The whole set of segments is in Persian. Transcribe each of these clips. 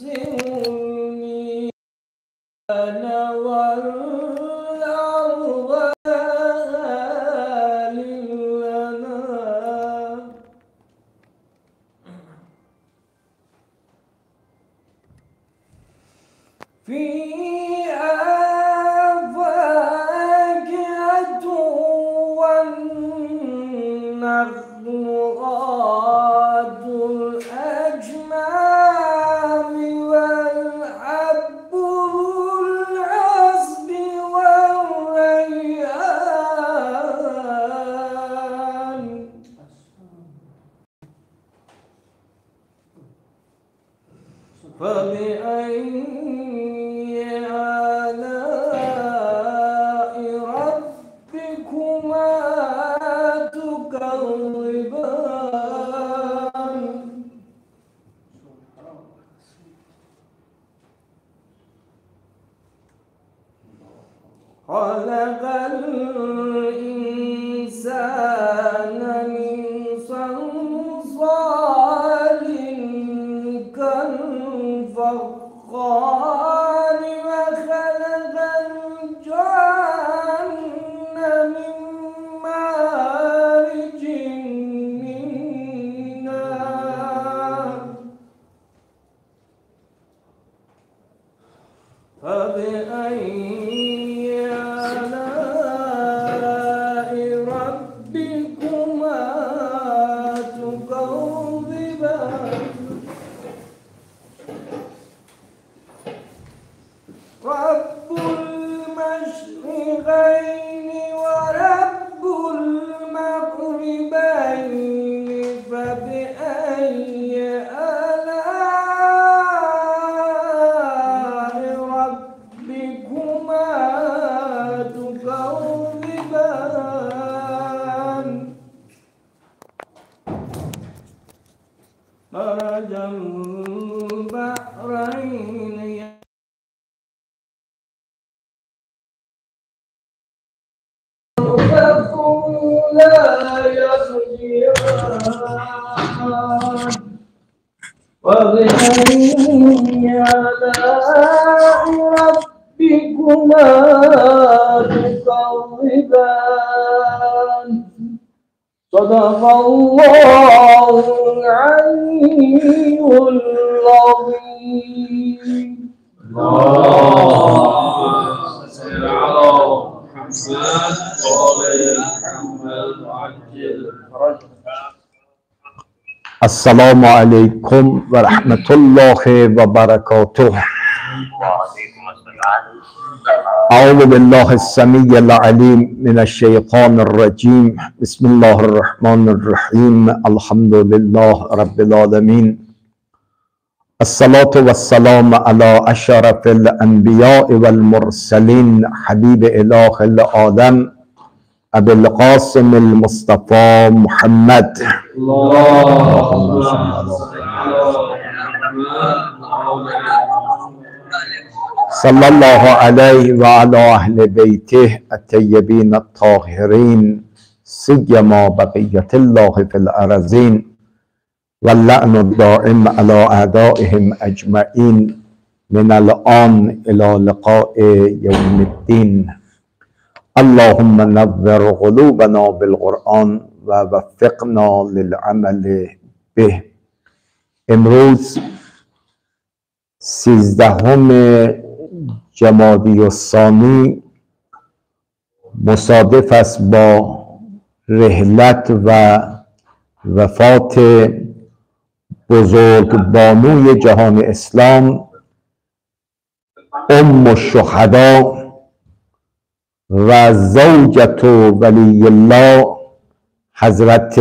تخزني أنا والأرض لنا فيها فاكهة والنخل ذات الأكمام والحب ذو العصف والريحان فبأي آلاء ربكما تكذبان خلق الإنسان من صلصال كالفخار وخلق الجن من مارج من نار فبأي آلاء ربكما تكذبان رب المشرقين ورب المغربين فبأي آلاء ربكما تكذبان مرج البحرين لا يرجعان وبأي آلاء ربكما تكذبان صدق الله العلي العظيم السلام علیکم و رحمت الله و برکاته. اعوذ بالله السمیع العلیم من الشیطان الرجیم. بسم الله الرحمن الرحیم. الحمد لله رب العالمین. الصلاة والسلام على اشرف الانبیاء والمرسلین حبیب اله العالم ابو القاسم المصطفى محمد. صلى الله عليه وعلى اهل بيته الطيبين الطاهرين سيما بقية الله في الارضين واللعن الدائم على اعدائهم اجمعين من الان الى لقاء يوم الدين. اللهم نور قلوبنا بالقرآن و وفقنا للعمل به. امروز 13 جمادی الثانی مصادف است با رحلت و وفات بزرگ بانوی جهان اسلام ام الشهدا و زوجت ولی الله حضرت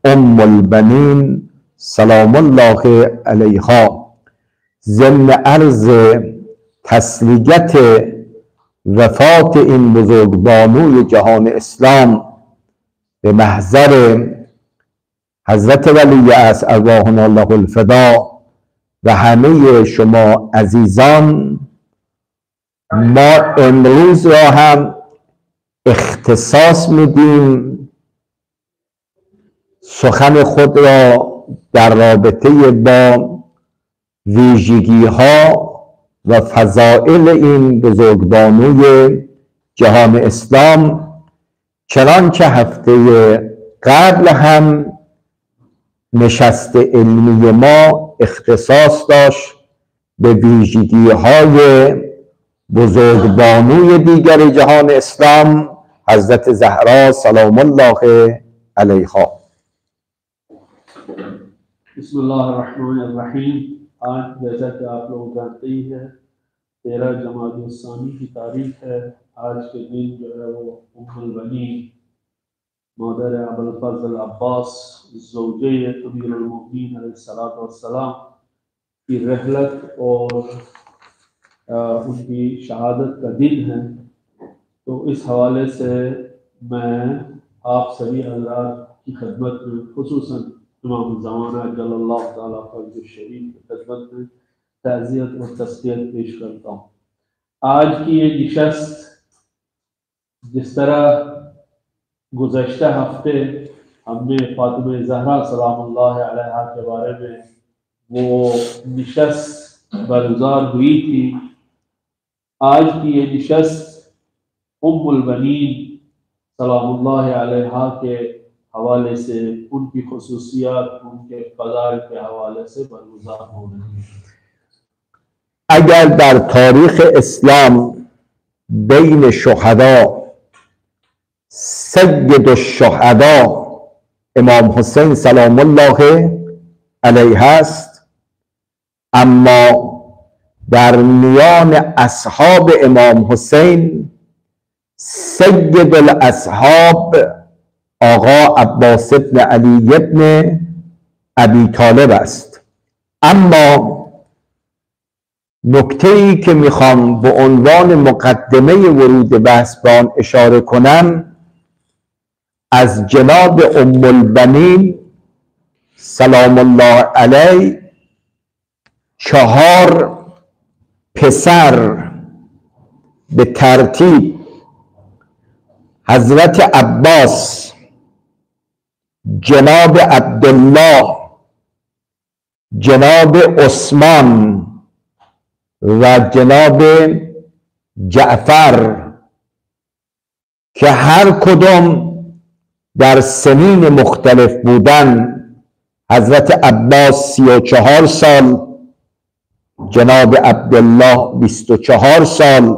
ام البنین سلام الله علیها. ضمن عرض تسلیت وفات این بزرگبانوی جهان اسلام به محضر حضرت ولی عصر ارواحنا الله الفدا و همه شما عزیزان، ما امروز را هم اختصاص میدیم سخن خود را در رابطه با ویژگی ها و فضائل این بزرگبانوی جهان اسلام، چنانکه هفته قبل هم نشست علمی ما اختصاص داشت به ویژگی های بزرگبانوی دیگر جهان اسلام، حضرت زهرا سلام الله علیها. بسم الله الرحمن الرحیم. آج جیسا کہ آپ لوگ جانتے ہی ہیں 13 جمادی الثانی کی تاریخ ہے. آج کے دن جو ہے وہ ام البنین مادر ابوالفضل عباس زوجہ امیر المؤمنین علیہ السلام کی رحلت اور ان کی شہادت کا دن ہے. تو اس حوالے سے میں آپ سبھی حضرات کی خدمت میں خصوصاً امام الزمانہ جل اللہ تعالیٰ فرج الشریف کی خدمت میں تعزیت اور تسلیت پیش کرتا ہوں. آج کی یہ نشست جس طرح گزشتہ ہفتے ہم نے فاطمہ زہرا سلام اللہ علیہا کے بارے میں وہ نشست برگزار ہوئی تھی، آج کی یہ نشست ام البنین سلام اللہ علیہا کے حوالے سے، ان کی خصوصیات، ان کے فضائل کے حوالے سے برگزار ہو رہی ہے. اگر در تاریخ اسلام بین شهدا سید الشهدا امام حسین سلام الله علیه است، اما در میان اصحاب امام حسین سید الاصحاب آقا عباس ابن علی ابن ابی طالب است. اما نکته‌ای که میخوام به عنوان مقدمه ورود بحث به آن اشاره کنم، از جناب ام البنین سلام الله علیه 4 پسر به ترتیب حضرت عباس، جناب عبدالله، جناب عثمان و جناب جعفر که هر کدام در سنین مختلف بودن، حضرت عباس 34 سال، جناب عبدالله 24 سال،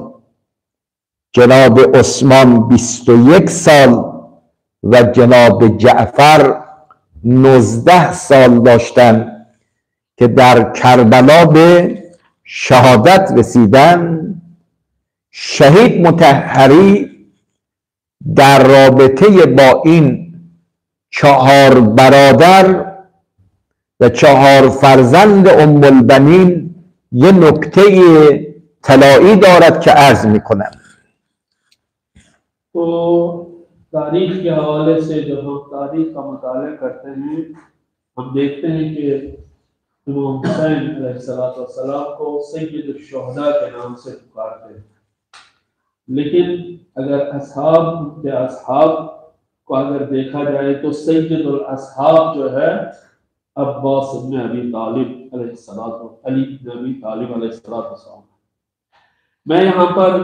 جناب عثمان 21 سال و جناب جعفر 19 سال داشتن که در کربلا به شهادت رسیدن. شهید مطهری در رابطه با این 4 برادر و 4 فرزند ام البنین یه نکته طلایی دارد که عرض میکنم. تو تاریخ کے حوالے سے جب ہم تاریخ کا مطالعہ کرتے ہیں، ہم دیکھتے ہیں کہ امام حسین علیہ السلام کو سید الشہداء کے نام سے پکارتے ہیں. لیکن اگر اصحاب کے اصحاب کو اگر دیکھا جائے تو سید الاصحاب جو ہے عباس بن ابی طالب علیہ السلام، علی بن ابی طالب علیہ السلام. میں یہاں پر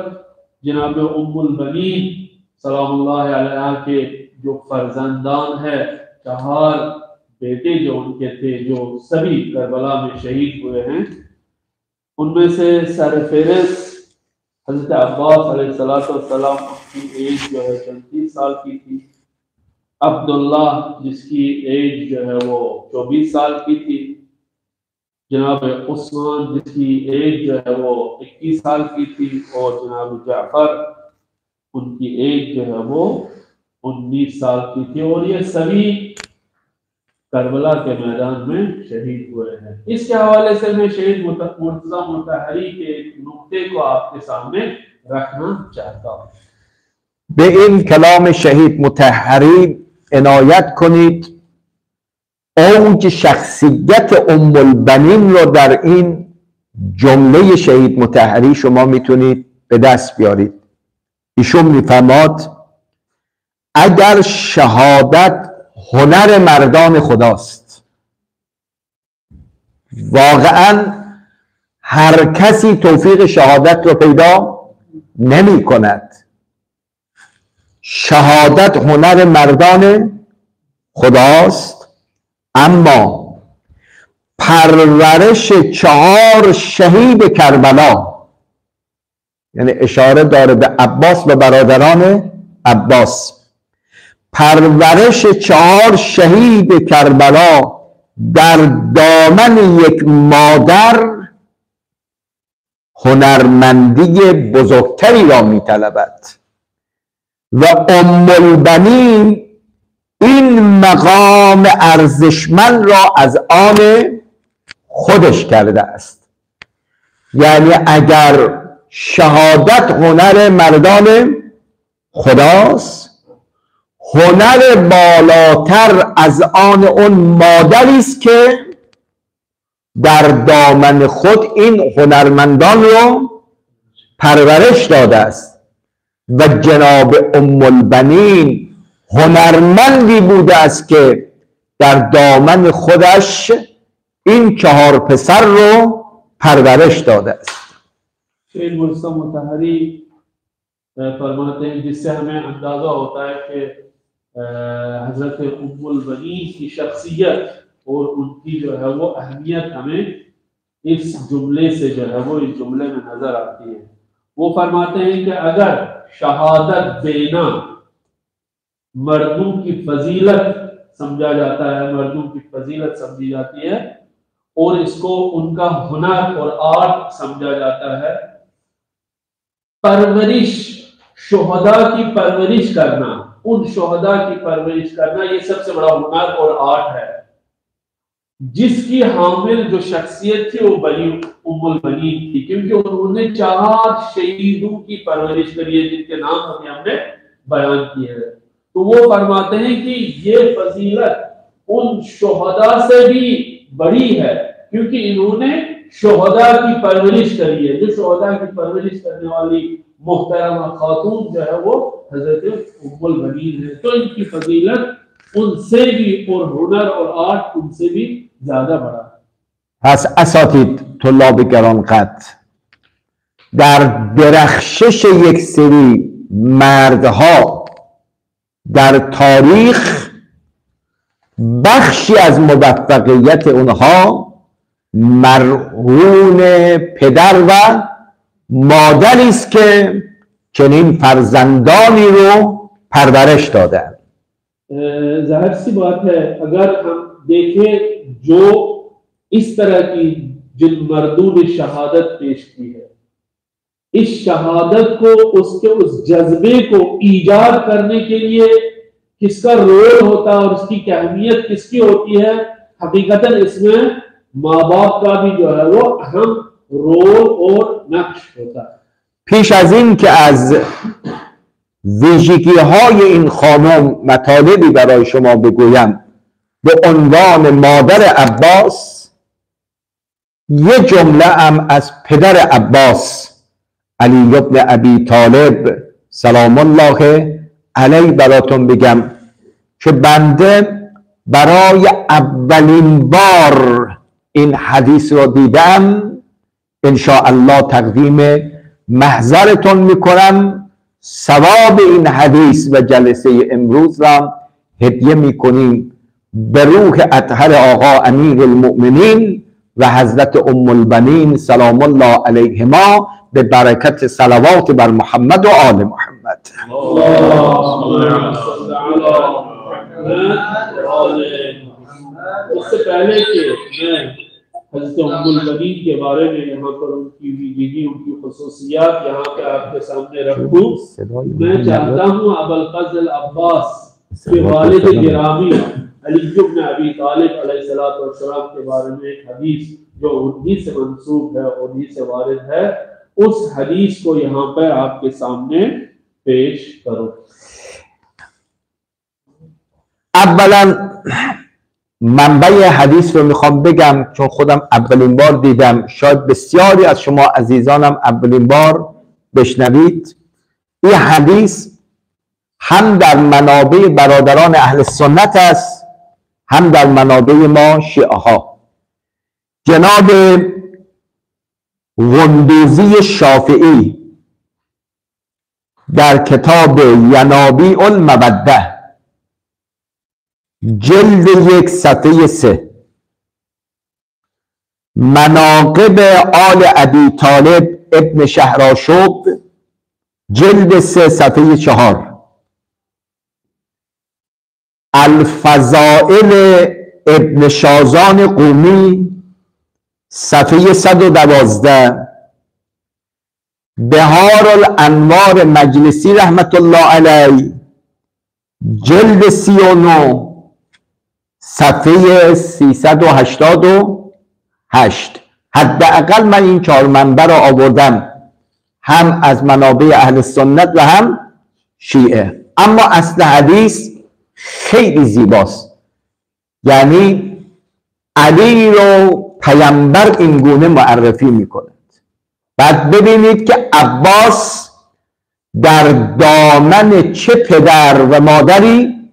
جناب ام البنین سلام اللہ علیہ کے جو فرزندان ہے، 4 بیٹے جو ان کے تھے جو سبھی کربلا میں شہید ہوئے ہیں، ان میں سے سر فہرست حضرت عباس علیہ السلام کی ایج جو ہے 34 سال کی تھی. عبداللہ جس کی ایج جو ہے وہ 24 سال کی تھی. جناب عثمان جس کی ایج جو ہے وہ 21 سال کی تھی، اور جناب جعفر ان کی ایج جو ہے وہ 19 سال کی تھی، اور یہ سبھی کربلا کے میدان میں شہید ہوئے ہیں. اس کے حوالے سے میں شہید مرتضی مطہری کے ایک نقطے کو آپ کے سامنے رکھنا چاہتا ہوں. به این کلام شهید مطهری عنایت کنید. اوج شخصیت ام البنین رو در این جمله شهید مطهری شما میتونید به دست بیارید. ایشون میفرماد اگر شهادت هنر مردان خداست، واقعا هر کسی توفیق شهادت رو پیدا نمی کند. شهادت هنر مردان خداست، اما پرورش 4 شهید کربلا، یعنی اشاره داره به عباس و برادران عباس، پرورش 4 شهید کربلا در دامن یک مادر هنرمندی بزرگتری را می‌طلبد و ام البنین این مقام ارزشمند را از آن خودش کرده است. یعنی اگر شهادت هنر مردان خداست، هنر بالاتر از آن اون مادری است که در دامن خود این هنرمندان رو پرورش داده است و جناب ام البنین هنرمندی بوده است که در دامن خودش این 4 پسر رو پرورش داده است. شیخ گلستان مطهری فرماتے ہیں جس سے ہمیں اندازہ ہوتا ہے کہ حضرت ام البنین کی شخصیت اور ان کی جو ہے وہ اہمیت ہمیں اس جملے سے جو ہے وہ اس جملے میں نظر آتی ہے. وہ فرماتے ہیں کہ اگر شہادت دینا مردوں کی فضیلت سمجھا جاتا ہے، مردوں کی فضیلت سمجھی جاتی ہے اور اس کو ان کا ہنر اور آرٹ سمجھا جاتا ہے، پرورش شہداء کی پرورش کرنا، ان شہداء کی پرورش کرنا یہ سب سے بڑا ہنر اور آرٹ ہے. جس کی حامل جو شخصیت تھی وہ بنی ام البنین تھی، کیونکہ انہوں نے 4 شہیدوں کی پرورش کری ہے جن کے نام ہم نے بیان کیے ہیں. تو وہ فرماتے ہیں کہ یہ فضیلت ان شہداء سے بھی بڑی ہے کیونکہ انہوں نے شہداء کی پرورش کری ہے. جو شہداء کی پرورش کرنے والی محترمہ خاتون جو ہے وہ حضرت ام البنین ہے. تو ان کی فضیلت ان سے بھی اور ہنر اور آرٹ ان سے بھی زیادہ بڑا ہے. پس اساتید طلاب گرانقدر، در درخشش یک سری مردها در تاریخ بخشی از موفقیت اونها مرهون پدر و مادری است که چنین فرزندانی رو پرورش دادن. ظاہر سی بات ہے اگر ہم دیکھیں جو اس طرح کی جن مردوں نے شہادت پیش کی ہے، اس شہادت کو اس جذبے کو ایجاد کرنے کے لیے کس کا رول ہوتا ہے اور اس کی اہمیت کس کی ہوتی ہے، حقیقتاً اس میں ماں باپ کا بھی جو ہے وہ اہم رول اور نقش ہوتا ہے. پیش از این که از ویژگی های این خانم مطالبی برای شما بگویم به عنوان مادر عباس، یه جمله هم از پدر عباس علی ابن ابی طالب سلام الله علیه براتون بگم که بنده برای اولین بار این حدیث رو دیدم. انشاءالله تقدیم محضرتون میکنم، ثواب این حدیث و جلسه امروز را هدیه میکنیم به روح اطهر آقا امیر المؤمنین و حضرت ام البنین سلام الله علیهما به برکت صلوات بر محمد و آل محمد. اس سے پہلے کہ میں حضرت ام البنین کے بارے میں یہاں پر ان کی ویژگی، ان کی خصوصیات یہاں پہ آپ کے سامنے رکھوں، میں چاہتا ہوں ابوالفضل عباس کے والد گرامی علی بن ابی طالب علیہ السلام کے بارے میں ایک حدیث جو انہی سے منسوب ہے، انہی سے وارد ہے، اس حدیث کو یہاں پر آپ کے سامنے پیش کروں. اولا منبع حدیث رو میخوام بگم چون خودم اولین بار دیدم، شاید بسیاری از شما عزیزانم اولین بار بشنوید. این حدیث هم در منابع برادران اهل سنت است، هم در منابع ما شیعه ها. جناب قندوزی شافعی در کتاب ینابیع الموده جلد 1 صفحه 3 مناقب آل ابی طالب ابن شهرآشوب جلد 3 صفحه 4 الفضائل ابن شازان قومی صفحه 112 بهار الانوار مجلسی رحمت الله علیه جلد 39 صفحه 388. حداقل من این 4 منبع را آوردم، هم از منابع اهل سنت و هم شیعه. اما اصل حدیث خیلی زیباست، یعنی علی رو پیامبر این گونه معرفی میکند. بعد ببینید که عباس در دامن چه پدر و مادری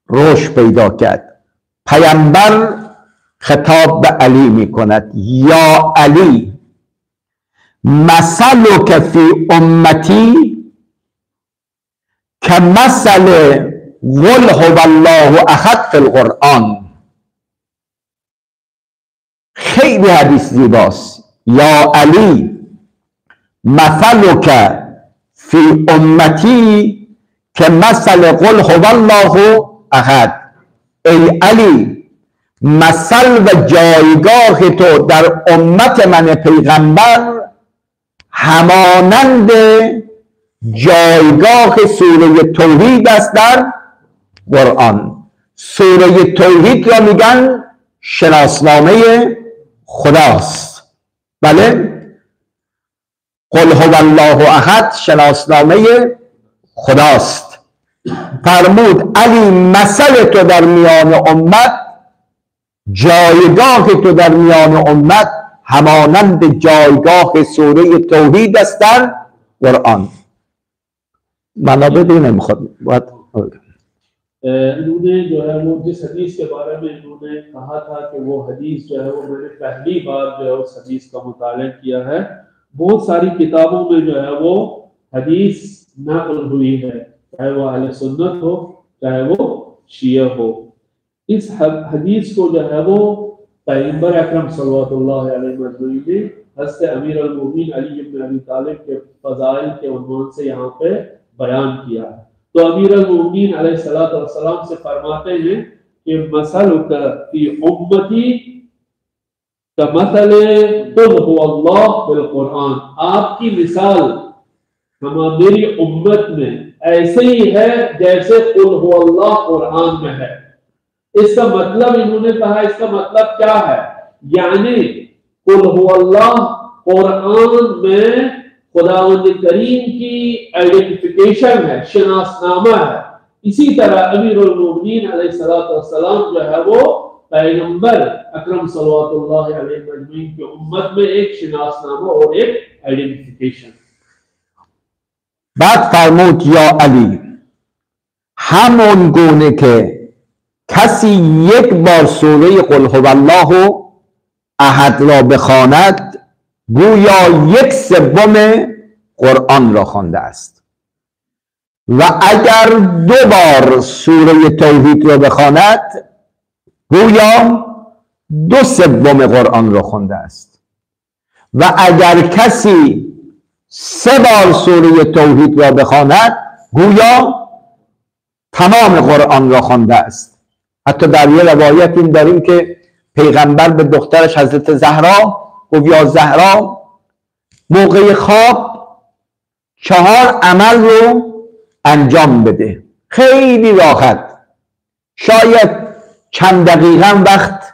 رشد پیدا کرد. پیامبر خطاب به علی میکند یا علی مثلک فی امتی کمثل قل هو الله احد فی القرآن. خیلی حدیث زیباست. یا علی مثلک فی امتی کمثل قل هو الله احد. ای علی مثل و جایگاه تو در امت من پیغمبر همانند جایگاه سوره توحید است در قرآن. سوره توحید را میگن شناسنامه خداست. بله، قل هو الله احد شناسنامه خداست. فرمود علی مثل تو در میان امت، جایگاه تو در میان امت همانند جایگاه سوره توحید است در قرآن. منابع دیگه نمیخواد. انہوں نے جو ہے وہ جس حدیث کے بارے میں انہوں نے کہا تھا کہ وہ حدیث جو ہے وہ میں نے پہلی بار جو ہے اس حدیث کا مطالعہ کیا ہے. بہت ساری کتابوں میں جو ہے وہ حدیث نقل ہوئی ہے، چاہے وہ اہل سنت ہو چاہے وہ شیعہ ہو. اس حدیث کو جو ہے وہ پیغمبر اکرم صلی اللہ علیہ وسلم نے حضرت امیر المومنین علی بن ابی طالب کے فضائل کے عنوان سے یہاں پہ بیان کیا ہے. تو امیر المومنین علیہ السلام سے فرماتے ہیں کہ مثلک فی امتی کمثل قل هو اللہ بالقرآن. آپ کی مثال میری امت میں ایسے ہی ہے جیسے قل هو اللہ قرآن میں ہے. اس کا مطلب انہوں نے کہا، اس کا مطلب کیا ہے؟ یعنی قل هو اللہ قرآن میں خداوند کریم کی آئیڈینٹیفیکیشن ہے، شناسنامہ ہے. اسی طرح امیر المومنین علیہ السلام جو ہے وہ پیغمبر اکرم صلی اللہ علیہ وسلم کی امت میں ایک شناسنامہ اور ایک آئیڈینٹیفیکیشن. بعد فرمود یا علی همون گونه که کسی یک بار سوره قل هو الله احد را بخواند گویا 1/3 قرآن را خوانده است، و اگر 2 بار سوره توحید را بخواند گویا 2/3 قرآن را خوانده است، و اگر کسی 3 بار سوره توحید را بخواند گویا تمام قرآن را خوانده است. حتی در یه روایت این داریم که پیغمبر به دخترش حضرت زهرا گفت یا زهرا موقع خواب 4 عمل رو انجام بده، خیلی راحت، شاید چند دقیقه وقت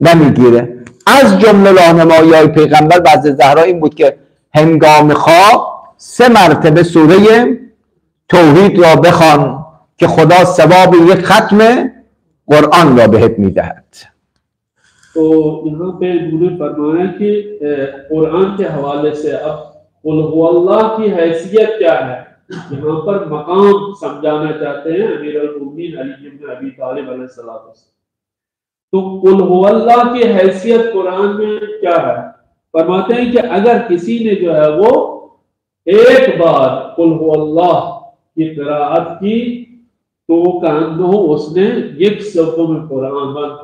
نمیگیره. از جمله راهنمایی‌های پیغمبر به حضرت زهرا این بود که هنگام خواب 3 مرتبه سوره توحید را بخوان که خدا ثواب 1 ختم قرآن را بهت میدهد. تو یہاں پہ انہوں نے فرمایا کہ قرآن کے حوالے سے اب قل هو اللہ کی حیثیت کیا ہے، یہاں پر مقام سمجھانا چاہتے ہیں امیر المومنین علی بن ابی طالب علیہ السلام. तो कुल हुवल्लाह की हैसियत कुरान में क्या है? फरमाते हैं कि अगर किसी ने जो है वो एक बार कुल हुवल्लाह की क़िराअत की तो कान्नो उसने एक शब्दों में कुरान बंद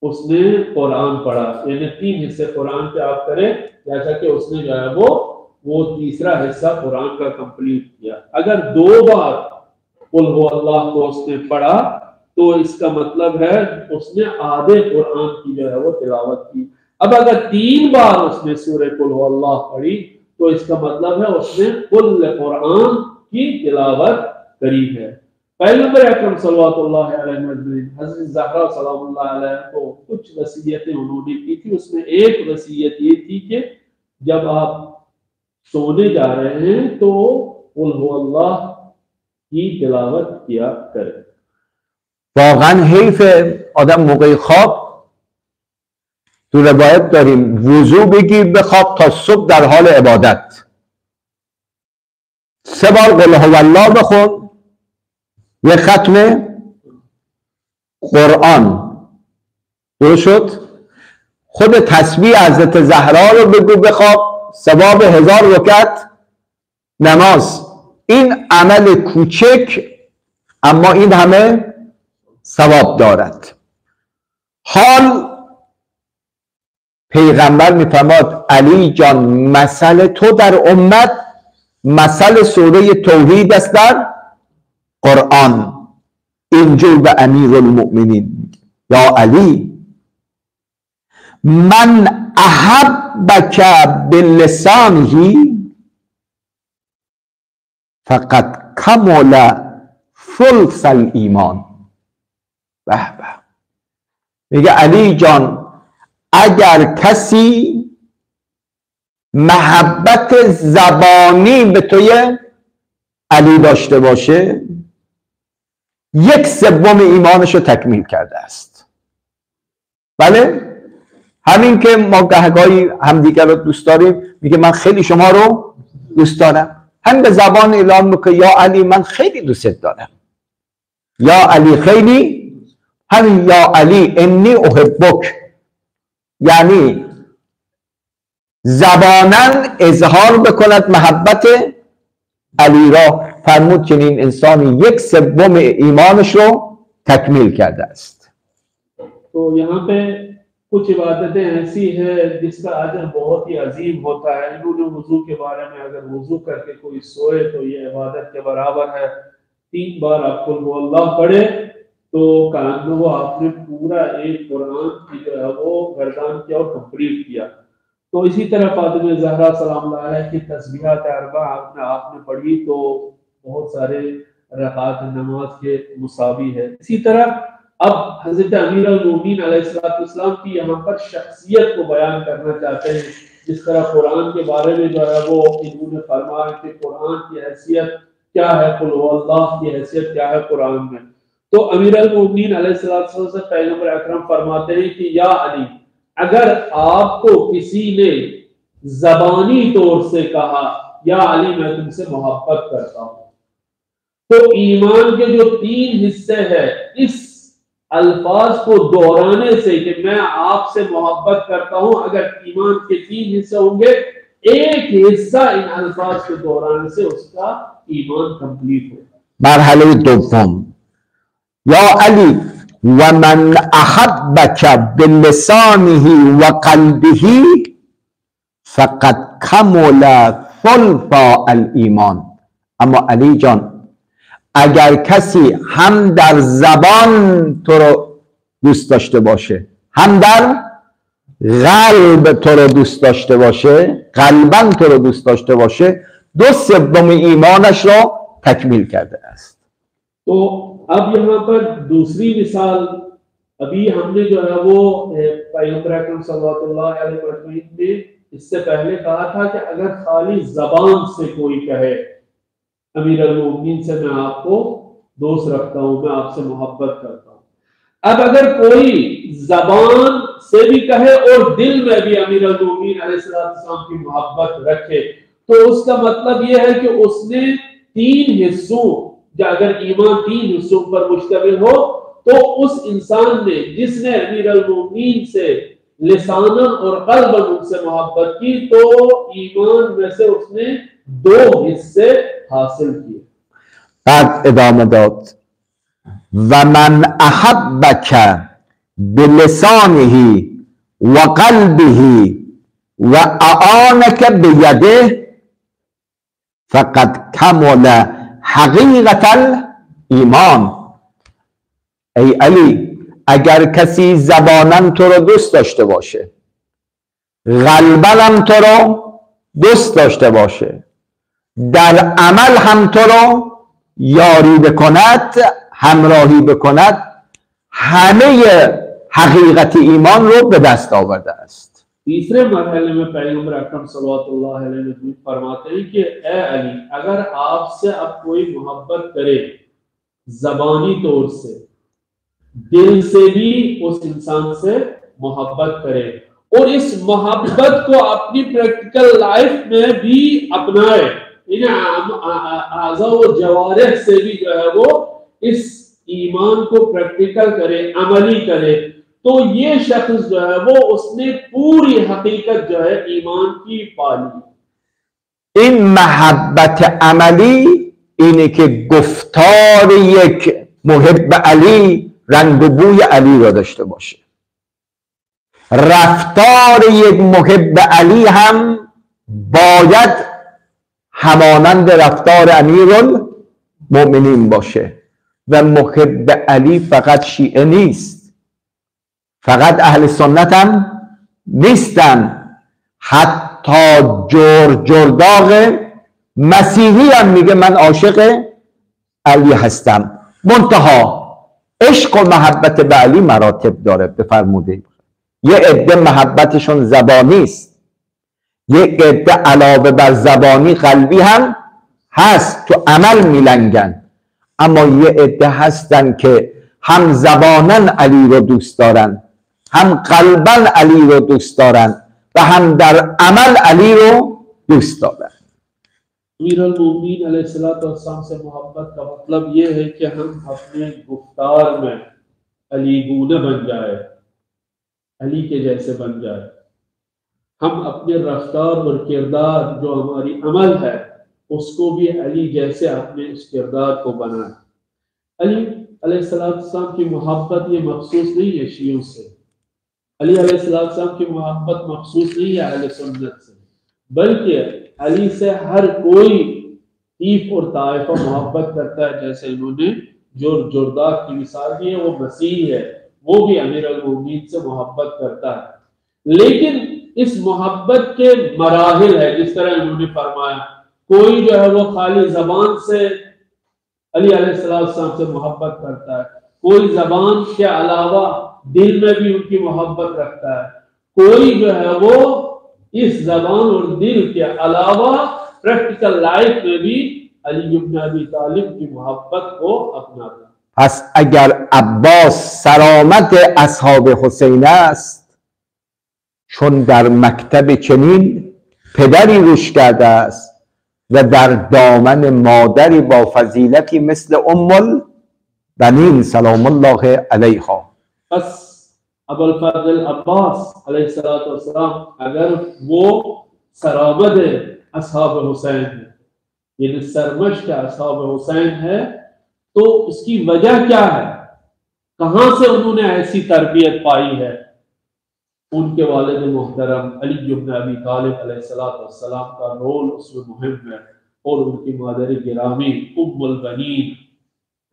उसने कुरान पढ़ा, यानी 3 हिस्से कुरान के आप करें, जैसा कि उसने जो है वो तीसरा हिस्सा कुरान का कंप्लीट किया। अगर 2 बार कुल हुवल्लाह को उसने पढ़ा तो इसका मतलब है उसने आधे कुरान की जो है वो तिलावत की। अब अगर 3 बार उसने सूरह कुल हुवल्लाह पढ़ी तो इसका मतलब है उसने कुल कुरान की तिलावत करी है। पैगंबर अकरम सल्लल्लाहु अलैहि वसल्लम हज़रत ज़हरा सलामुल्लाह अलैहा को कुछ वसीयतें उन्होंने की थी। उसमें एक वसीयत ये थी कि जब आप सोने जा रहे हैं तो कुल हुवल्लाह की तिलावत किया करें। واقعا حیفه آدم موقع خواب تو روایت داریم وضو بگیر بخواب تا صبح در حال عبادت 3 بار قل هو الله بخون، یه ختم قرآن، درست شد؟ خود تسبیح حضرت زهرا رو بگو بخواب، ثواب 1000 رکعت نماز. این عمل کوچک اما این همه ثواب دارد. حال پیغمبر میفرماد علی جان مثل تو در امت مثل سوره توحید است در قرآن. اینجور به امیر المؤمنین یا علی من احبک بلسانه فقط کمل ثلث الایمان. به به، میگه علی جان اگر کسی محبت زبانی به توی علی داشته باشه 1/3 ایمانش رو تکمیل کرده است. بله، همین که ما گهگاهی همدیگر رو دوست داریم، میگه من خیلی شما رو دوست دارم، هم به زبان اعلام میکنه یا علی من خیلی دوست دارم، یا علی خیلی، همین یا علی انی احبک، یعنی زباناً اظهار بکند محبت علی را. فرمود چنین انسانی 1/3 ایمانش رو تکمیل کرده است. तो यहाँ पे कुछ इबादतें ऐसी है जिसका अजर बहुत ही अजीम होता है। इन्होंने वुजू के बारे में, अगर वुजू करके कोई सोए तो ये इबादत के बराबर है। 3 बार आप कुल हुवल्लाह पढ़े तो कान वो आपने पूरा एक कुरान की जो है वो गर्दान किया और कंप्लीट किया। तो इसी तरह फातिमा ज़हरा सलामुल्लाह अलैहा की तस्बीहात अरबा आपने पढ़ी तो बहुत सारे रकात नमाज के मुसावी है। इसी तरह अब हज़रत अमीर अल-मोमिनीन अलैहिस्सलाम की यहाँ पर शख्सियत को बयान करना चाहते हैं। जिस तरह कुरान के बारे में जो है वो इन्होंने फरमाया कि कुरान की हैसियत क्या है, कुल हुवल्लाह की हैसियत क्या है कुरान में। तो अमीर अल-मोमिनीन अलैहिस्सलाम से पैगंबर अकरम फरमाते हैं कि या अली, अगर आपको किसी ने ज़बानी तौर से कहा या अली मैं तुमसे मोहब्बत करता हूं, तो ईमान के जो 3 हिस्से हैं इस अल्फाज को दोहराने से कि मैं आपसे मोहब्बत करता हूं, अगर ईमान के 3 हिस्से होंगे, एक हिस्सा इन अल्फाज को दोहराने से उसका ईमान कंप्लीट होगा। مرحله دوم یا علی و من احبک بلسانه و قلبه فقد کمل ثلث الایمان. اما علی جان اگر کسی هم در زبان تو رو دوست داشته باشه هم در قلب تو رو دوست داشته باشه، قلباً تو رو دوست داشته باشه، 2/3 ایمانش رو تکمیل کرده است. तो अब यहाँ पर दूसरी मिसाल, अभी हमने जो है वो पैगंबर अकरम सल्लल्लाहु अलैहि वसल्लम ने इससे पहले कहा था कि अगर खाली जबान से कोई कहे अमीर अल-मोमिनीन से मैं आपको दोस्त रखता हूं, मैं आपसे मोहब्बत करता हूं, अब अगर कोई जबान से भी कहे और दिल में भी अमीर अल-मोमिनीन अलैहिस्सलाम की मोहब्बत रखे तो उसका मतलब यह है कि उसने 3 हिस्सों, अगर ईमान 3 हिस्सों पर मुश्तमिल हो तो उस इंसान ने जिसने अमीर अल-मोमिनीन से लिसानन और क़ल्बन उनसे मोहब्बत की तो ईमान में से उसने 2 हिस्से हासिल किए। بعد ادامه داد و من احبک بلسانه و قلبه و اعانک بیده فقد کمل حقیقت الایمان. ای علی، اگر کسی زباناً تو رو دوست داشته باشه، قلباً تو رو دوست داشته باشه، در عمل هم تو رو یاری بکند، همراهی بکند، همه حقیقت ایمان رو به دست آورده است. तीसरे मरहले में पैगंबर अकरम सल्लल्लाहु अलैहि वसल्लम फरमाते हैं कि ए अली, अगर आपसे अब कोई मोहब्बत करे ज़बानी तौर से, दिल से भी उस इंसान से मोहब्बत करे और इस मोहब्बत को अपनी प्रैक्टिकल लाइफ में भी अपनाए, इन्हें आज़ा व जवारिह से भी जो है वो इस ईमान को प्रैक्टिकल करे, अमली करे, तो ये शख्स जो है वो उसने पूरी हकीकत जो है ईमान की पाली। این محبت عملی اینه که گفتار یک محب علی رنگ و بوی علی را داشته باشه، رفتار یک محب علی هم باید همانند رفتار امیرالمؤمنین باشه. و محب علی فقط شیعه نیست، فقط اهل سنت هم نیستن، حتی جرداغ مسیحی هم میگه من عاشق علی هستم. منتها عشق و محبت به علی مراتب داره. بفرموده یه عده محبتشون زبانی است، یه عده علاوه بر زبانی قلبی هم هست، تو عمل میلنگن، اما یه عده هستن که هم زبانن علی رو دوست دارن، هم قلبا علی رو دوست دارن و هم در عمل علی رو دوست دارن. अमीर अल-मोमिनीन अलैहिस्सलाम से मोहब्बत का मतलब ये है कि हम अपने गुफ्तार में अली गूने बन जाए, अली के जैसे बन जाए, हम अपने रफ्तार और किरदार जो हमारी अमल है उसको भी अली जैसे अपने उस किरदार को बनाए। अली अलैहिस्सलाम की मोहब्बत ये मखसूस नहीं है शियों से, अली अलैहिस्सलाम की मोहब्बत मखसूस नहीं है अहले सुन्नत से, बल्कि अली से हर कोई तीफ और ताइफा मोहब्बत करता है। जैसे इन्होंने जो जुर्दाग की मिसाल दी है, वो मसीह है, वो भी अमीर अल-मोमिनीन से मोहब्बत करता है, लेकिन इस मोहब्बत के मराहिल है। जिस तरह इन्होंने फरमाया, कोई जो है वो खाली जबान से अली अलैहिस्सलाम से मोहब्बत करता है, कोई जबान के अलावा दिल में भी उनकी मोहब्बत रखता है, कोई जो है वो इस जबान और दिल के अलावा प्रैक्टिकल लाइफ में भी अली इब्न अबी तालिब की मोहब्बत को अपनाता है। پس اگر عباس سرآمد اصحاب حسین است، چون در مکتب چنین پدری روش کرده است و در دامن مادری با فضیلتی مثل ام البنین سلام الله علیها. پس ابوالفضل अब्बास अलैहिस्सलाम अगर वो सरामद असहाब हुसैन है, यानी सरमश्क असहाब हुसैन है, तो उसकी वजह क्या है, कहां से उन्होंने ऐसी तरबियत पाई है? उनके वालिद मोहतरम अली इब्न अबी तालिब अलैहिस्सलाम का रोल उसमें मुहिम है, और उनकी मादर गिरामी उम्मुल बनीन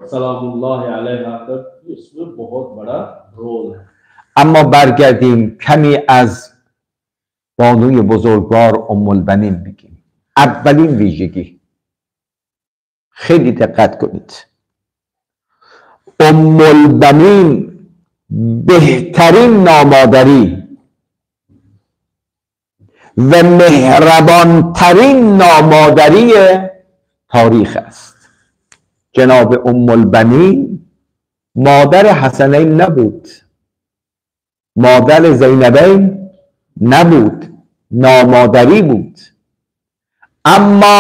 सलामुल्लाह अलैहा का इसमें बहुत बड़ा रोल है। اما برگردیم کمی از بانوی بزرگوار ام البنین بگیم. اولین ویژگی، خیلی دقت کنید، ام البنین بهترین نامادری و مهربانترین نامادری تاریخ است. جناب ام البنین مادر حسنین نبود، مادر زینبین نبود، نامادری بود، اما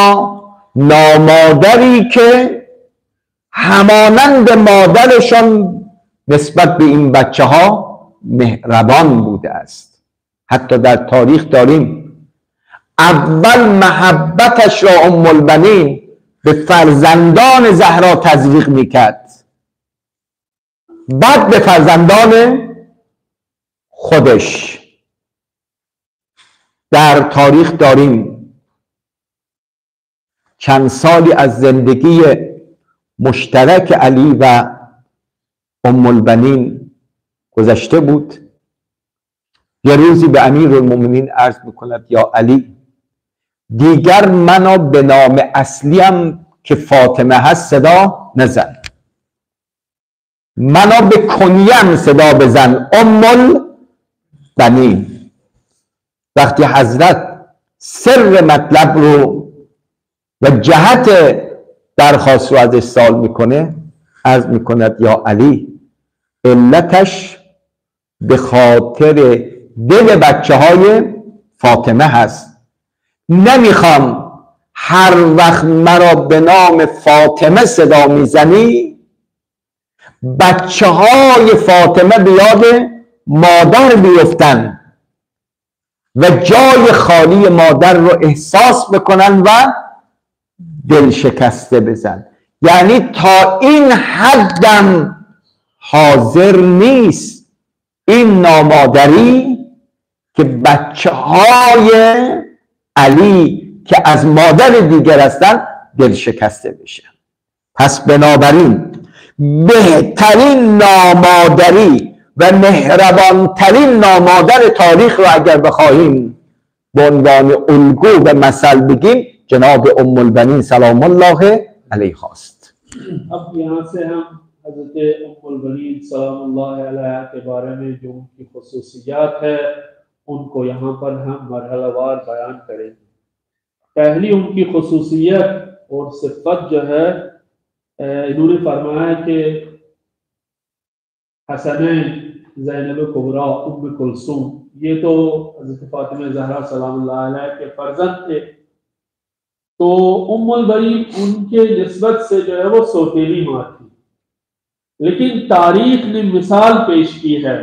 نامادری که همانند مادرشان نسبت به این بچه ها مهربان بوده است. حتی در تاریخ داریم اول محبتش را ام البنین به فرزندان زهرا تزریق میکرد، بعد به فرزندان خودش. در تاریخ داریم چند سالی از زندگی مشترک علی و ام البنین گذشته بود. یه روزی به امیرالمومنین عرض میکند یا علی، دیگر منو به نام اصلیم که فاطمه هست صدا نزن، منو به کنیم صدا بزن ام البنین. وقتی حضرت سر مطلب رو و جهت درخواست رو ازش سوال میکنه، عرض میکند یا علی، علتش به خاطر دل بچه های فاطمه هست. نمیخوام هر وقت مرا به نام فاطمه صدا میزنی بچه های فاطمه به یاد مادر بیفتن و جای خالی مادر رو احساس بکنن و دل شکسته بزن. یعنی تا این حدم حاضر نیست این نامادری که بچه های علی که از مادر دیگر هستن دل شکسته بشه. پس بنابراین بهترین نامادری و مهربانترین نامادر تاریخ رو اگر بخواهیم به عنوان الگو و مثل بگیم، جناب ام البنین سلام الله علیها است. اب यहाँ से हम हजरत उम्म अल-बनीन सलाम अल्लाह अलैहा के बारे में जो उनकी खसूसियात है उनको यहाँ पर हम मरहलावार बयान करेंगे। पहली उनकी खसूसियत और सिफत जो है, इन्होंने फरमाया है कि हसनैन ज़ैनब कुबरा उम्म कुलसूम ये तो हज़रत फातिमा ज़हरा सलाम अल्लाह अलैहा के फर्जंद थे। तो उम्म अल-बनीन उनके निस्बत से जो है वो सौतेली माँ थी, लेकिन तारीख ने मिसाल पेश की है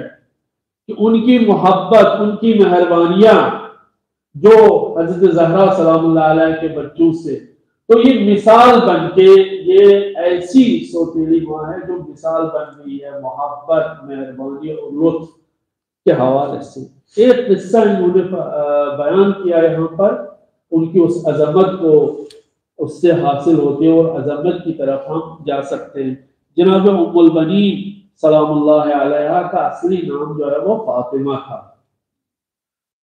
कि उनकी मोहब्बत, उनकी मेहरबानियां जो हज़रत ज़हरा सलामुल्लाह अलैहा के बच्चों से, तो ये मिसाल बन के ये ऐसी सौतेली माँ है जो मिसाल बन गई है मोहब्बत, मेहरबानी और लुत्फ के हवाले से। एक किस्सा इन्होंने बयान किया यहाँ पर, उनकी उस अजमत को उससे हासिल होते और अजमत की तरफ हम जा सकते हैं। जनाब उम्म अल-बनीन सलामुल्लाह अलैहा का असली नाम जो है वो फातिमा था।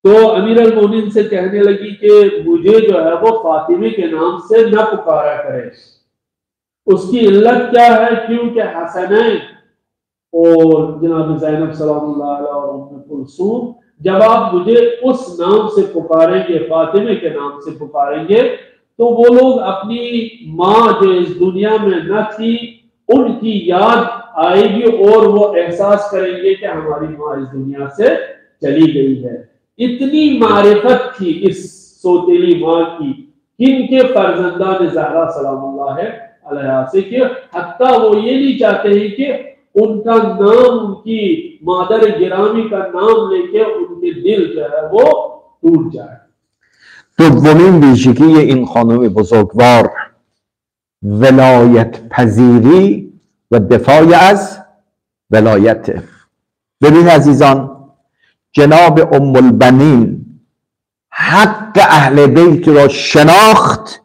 तो अमीर अल-मोमिनीन से कहने लगी कि मुझे जो है वो फातिमे के नाम से न पुकारा करे। उसकी इल्लत क्या है? क्योंकि हसनैन और जनाब ज़ैनब सलामुल्लाह अलैहा और उम्म कुलसूम जब आप मुझे उस नाम से पुकारेंगे, फातिमे के नाम से पुकारेंगे, तो वो लोग अपनी माँ जो इस दुनिया में न थी उनकी याद आएगी और वो एहसास करेंगे कि हमारी माँ इस दुनिया से चली गई है। इतनी मारिफत थी इस सौतेली माँ की किनके फर्जंदान ज़हरा सलामुल्लाह अलैहा से कि हत्ता वो ये नहीं चाहते हैं कि उनका नाम, उनकी मादर गिरामी का नाम लेके उनके दिल जो है वो टूट जाए। دومین ویژگی این خانم بزرگوار ولایت پذیری و دفاع از ولایته. ببین عزیزان، جناب ام البنین حق اهل بیت را شناخت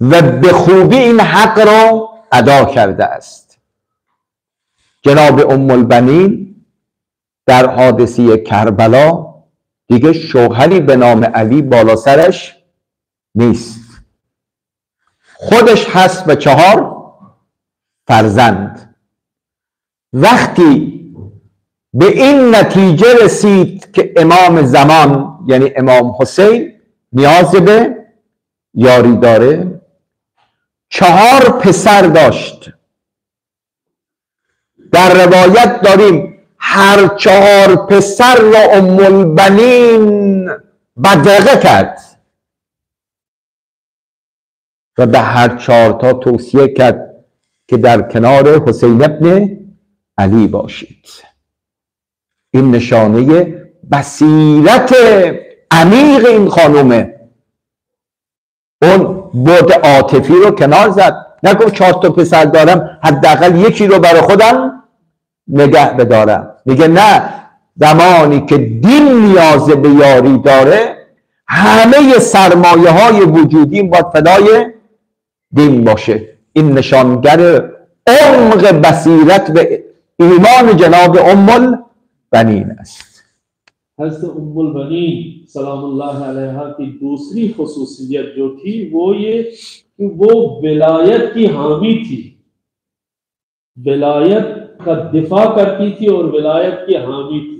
و به خوبی این حق را ادا کرده است. جناب ام البنین در حادثه کربلا دیگه شوهری به نام علی بالا سرش نیست، خودش هست و 4 فرزند. وقتی به این نتیجه رسید که امام زمان یعنی امام حسین نیاز به یاری داره، 4 پسر داشت. در روایت داریم هر 4 پسر را ام البنین بدرقه کرد و به هر 4 تا توصیه کرد که در کنار حسین ابن علی باشید. این نشانه بصیرت عمیق این خانومه. اون بعد عاطفی رو کنار زد، نگفت 4 تا پسر دارم حداقل یکی رو برای خودم نگه بدارم. میگه نه، زمانی که دین نیاز به یاری داره همه سرمایه های وجودی باید فدای دین باشه. این نشانگر عمق بصیرت به ایمان جناب ام البنین است. حضرت ام البنین سلام اللہ علیہ کی دوسری خصوصیت جو تھی وہ یہ کہ وہ ولایت کی حامی تھی، ولایت کا دفاع کرتی تھی اور ولایت کی حامی تھی.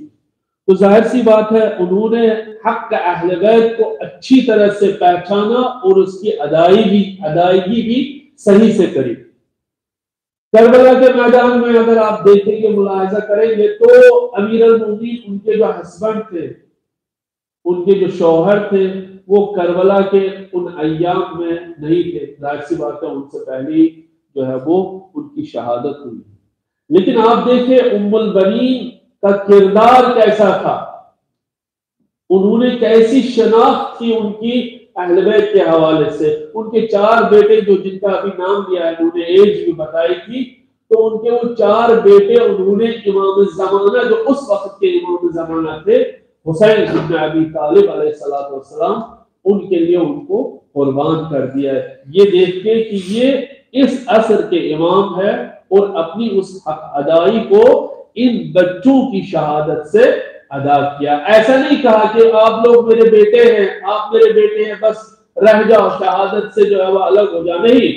تو ظاہر سی بات ہے انہوں نے حق اہل بیت کو اچھی طرح سے پہچانا اور اس کی ادائیگی بھی صحیح سے کری. کربلا کے میدان میں اگر آپ دیکھیں گے، ملاحظہ کریں گے تو امیر المومنین ان کے جو ہسبینڈ تھے، ان کے جو شوہر تھے، وہ کربلا کے ان ایام میں نہیں تھے. ظاہر سی بات ہے ان سے پہلے جو ہے وہ ان کی شہادت ہوئی. لیکن آپ دیکھیں ام البنین کا کردار کیسا تھا، انہوں نے کیسی شناخت تھی ان کی اہل بیت کے حوالے سے. ان کے 4 بیٹے جو جن کا ابھی نام لیا ہے، انہوں نے ایج بھی بتائی تھی، تو ان کے وہ 4 بیٹے انہوں نے امام الزمانہ جو اس وقت کے امام الزمانہ تھے حسین بن ابی طالب علیہ السلام، ان کے لیے ان کو قربان کر دیا ہے. یہ دیکھ کے کہ یہ اس عصر کے امام ہے اور اپنی اس حق ادائی کو ان بچوں کی شہادت سے ادا کیا. ایسا نہیں کہا کہ آپ لوگ میرے بیٹے ہیں، آپ میرے بیٹے ہیں، بس رہ جاؤ، شہادت سے جو ہے وہ الگ ہو جا. نہیں،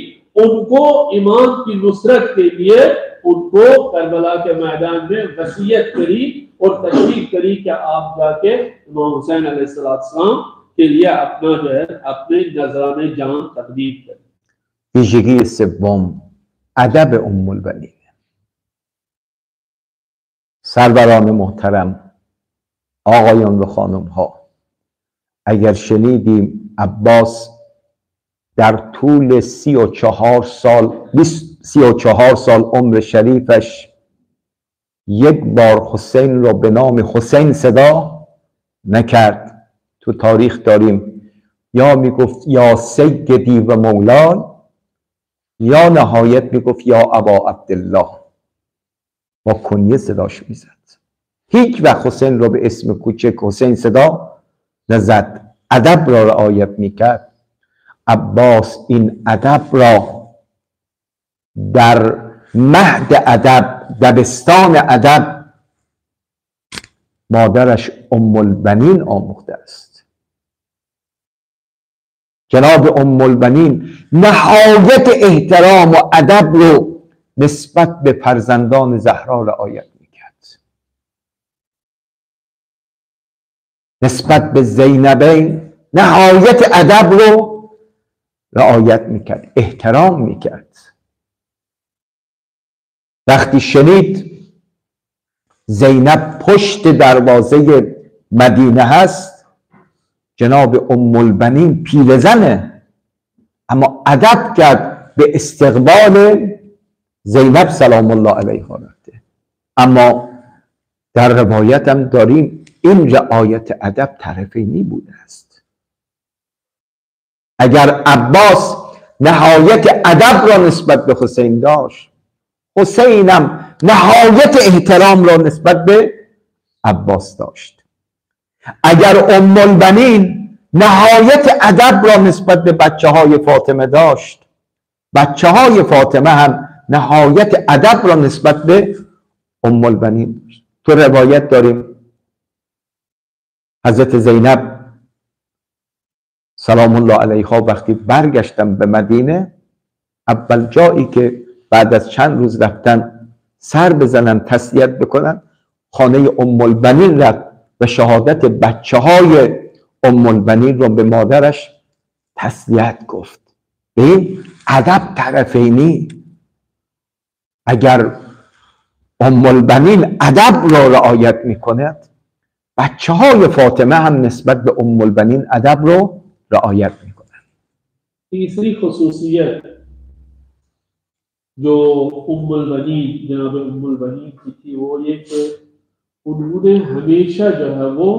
ان کو امام کی نصرت کے لیے ان کو کربلا کے میدان میں وصیت کری اور تشریف کری کہ آپ جا کے امام حسین علیہ السلام کے لیے اپنا جو ہے اپنے نذرانه جان تقدیم کریں. ویژگی سوم ادب ام البنین. سروران محترم، آقایان و خانم ها، اگر شنیدیم عباس در طول 34 سال عمر شریفش یک بار حسین را به نام حسین صدا نکرد. تو تاریخ داریم یا میگفت یا سیدی و مولان، یا نهایت میگفت یا ابا عبدالله، با کنیه صداش میزد. هیچ وقت حسین را به اسم کوچک حسین صدا نزد، ادب را رعایت میکرد. عباس این ادب را در مهد ادب، دبستان ادب، مادرش ام البنین آموخته است. جناب ام البنین نهایت احترام و ادب رو نسبت به فرزندان زهرا رعایت میکرد. نسبت به زینبین نهایت ادب رو رعایت میکرد، احترام میکرد. وقتی شنید زینب پشت دروازه مدینه هست، جناب ام البنین پیرزنه اما ادب کرد به استقبال زینب سلام الله علیها رفته. اما در روایت هم داریم این رعایت ادب طرفینی بوده است. اگر عباس نهایت ادب را نسبت به حسین داشت، حسینم نهایت احترام را نسبت به عباس داشت. اگر ام البنین نهایت ادب را نسبت به بچه های فاطمه داشت، بچه های فاطمه هم نهایت ادب را نسبت به ام البنین داشت. تو روایت داریم حضرت زینب سلام الله علیها وقتی برگشتن به مدینه، اول جایی که بعد از چند روز رفتن سر بزنن تسلیت بکنن، خانه ام البنین رفت و شهادت بچه های ام البنین رو به مادرش تسلیت گفت. به این ادب طرفینی. اگر ام البنین ادب را رعایت میکند، بچه های فاطمه هم نسبت به ام البنین ادب رو رعایت میکنند. تیسری خصوصیت जो उम्मुल बनीन जनाब उम्मुल बनीन की थी वो ये कि उन्होंने हमेशा जो है वो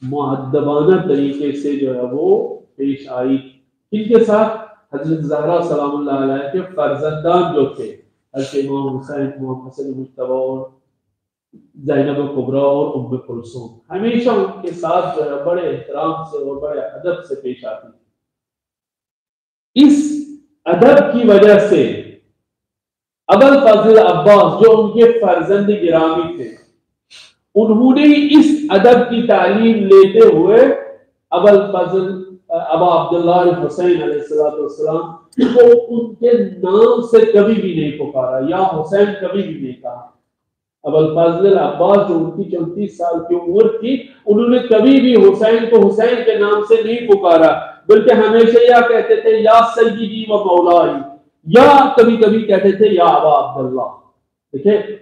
मुअद्दबाना तरीके से जो है वो पेश आई। इनके साथ हजरत ज़हरा सलामुल्लाह अलैहा के फर्जंदान जो थे हजरत इमाम हुसैन, इमाम हसन मुज्तबा और ज़ैनब कुबरा और उम्मे कुलसूम हमेशा उनके साथ जो है बड़े एहतराम से और बड़े अदब से पेश आती थी। इस अदब की वजह से अबुल फजल अब्बास जो उनके फर्जंद गिरामी थे, उन्होंने इस अदब की तालीम लेते हुए अबुल फजल अबा अब्दुल्लाह हुसैन अलैहिस्सलाम को उनके नाम से कभी भी नहीं पुकारा या हुसैन कभी भी नहीं कहा। अबुल फजल अब्बास जो उनकी 34 साल की उम्र थी, उन्होंने कभी भी हुसैन को हुसैन के नाम से नहीं पुकारा, बल्कि हमेशा या कहते थे या सय्यदी व मौलाई, या कभी कभी कहते थे या अबा अब्दुल्लाह। देखिए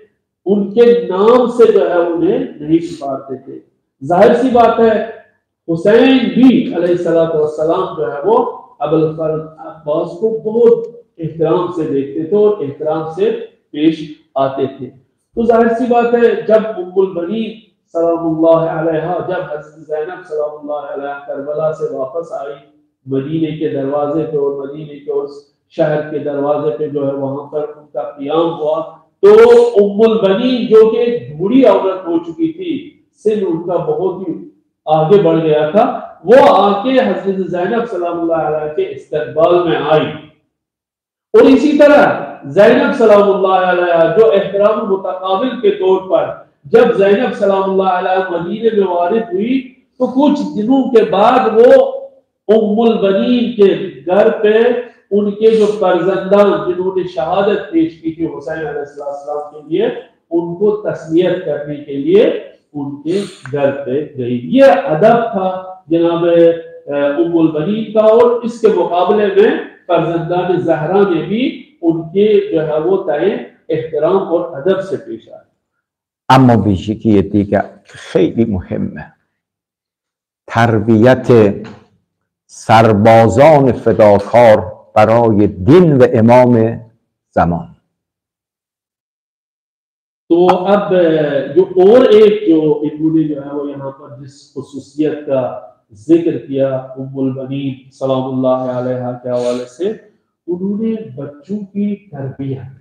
उनके नाम से जो है उन्हें नहीं पुकारते थे। जाहिर सी बात है हुसैन भी अलैहिस्सलातु वस्सलाम जो है वो अबुल फजल अब्बास को बहुत एहतराम से देखते थे और एहतराम से पेश आते थे। तो जाहिर सी बात है जब उम्मुल बनीन सलामुल्लाह अलैहा, जब हज़रत ज़ैनब सलामुल्लाह अलैहा करबला से वापस आई मदीने के दरवाजे पे और मदीने के उस शहर के दरवाजे पे जो है वहां पर उनका क़ियाम हुआ, तो उम्मुल बनीन जो कि बूढ़ी औरत हो चुकी थी, सिन उनका बहुत ही आगे बढ़ गया था, वो आके हज़रत ज़ैनब सलामुल्लाह अलैहा के इस्तकबाल में आई। और इसी तरह ज़ैनब सलामुल्लाह अलैहा जो एहतराम मुतकाबिल के तौर पर जब ज़ैनब सलामुल्लाह अलैहा मदीने में वारिद हुई, तो कुछ दिनों के बाद वो उम्मुल बनीन के घर पे उनके जो फर्जंदान जिन्होंने शहादत पेश की थी हुसैन अलैहिस्सलाम के लिए, उनको तस्लियत करने के लिए उनके घर पे गई। ये अदब था जनाब उम्मुल बनीन का, और इसके मुकाबले में फर्जंदान ज़हरा ने भी उनके जो है वो तय एहतराम और अदब से पेश आए. اما ویژگی دیگر خیلی مهمه، تربیت سربازان فداکار برای دین و امام زمان. तो अब जो और एक जो इन्होंने जो है वो यहाँ पर जिस खुसूसियत का जिक्र किया उम्मुल बनीन सलामुल्लाह अलैहा के हवाले से, उन्होंने बच्चों की तरबियत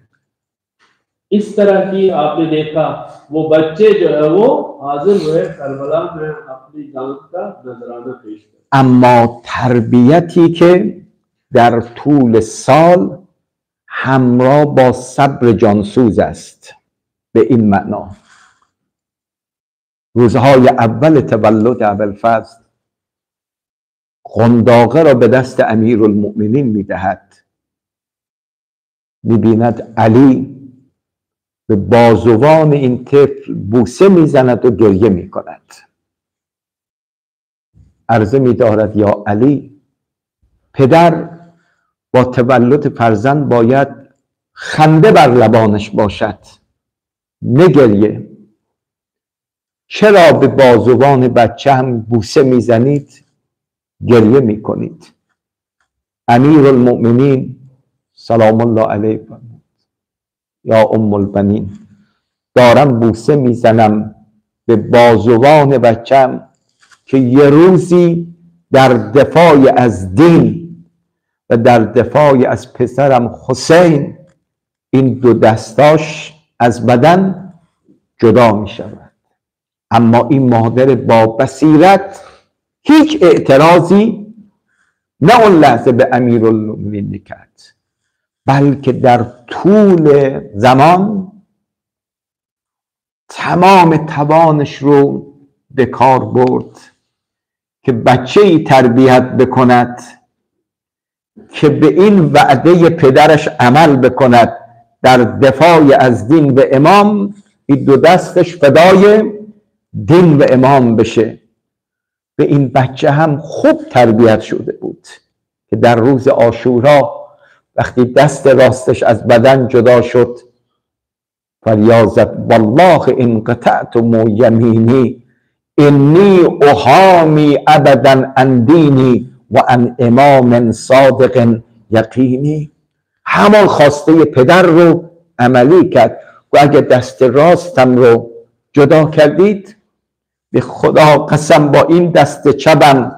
इस तरह की आपने देखा, वो बच्चे जो है वो हाजिर हुए करबला में अपनी जान का नजराना पेश कर. اما تربیتی که در طول سال همراه با صبر جانسوز است، به این معنا روزهای اول تولد ابوالفضل قنداقه را به دست امیرالمؤمنین میدهد، میبیند علی به بازوان این طفل بوسه میزند و گریه میکند. عرضه می‌دارد یا علی، پدر با تولد فرزند باید خنده بر لبانش باشد، نه گریه. چرا به بازوان بچه هم بوسه میزنید، گریه میکنید؟ امیرالمؤمنین سلام الله علیه یا ام البنین، دارم بوسه میزنم به بازوان بچم که یه روزی در دفاع از دین و در دفاع از پسرم حسین این دو دستاش از بدن جدا می شود. اما این مادر با بصیرت هیچ اعتراضی نه اون لحظه به امیرالمؤمنین نکرد، بلکه در طول زمان تمام توانش رو به کار برد که بچه‌ای تربیت بکند که به این وعده پدرش عمل بکند در دفاع از دین و امام، این دو دستش فدای دین و امام بشه. به این بچه هم خوب تربیت شده بود که در روز عاشورا وقتی دست راستش از بدن جدا شد فریاد زد والله ان قطعتم یمینی انی احامی ابدا عن دینی و عن امام صادق یقینی. همان خواسته پدر رو عملی کرد و اگه دست راستم رو جدا کردید به خدا قسم با این دست چپم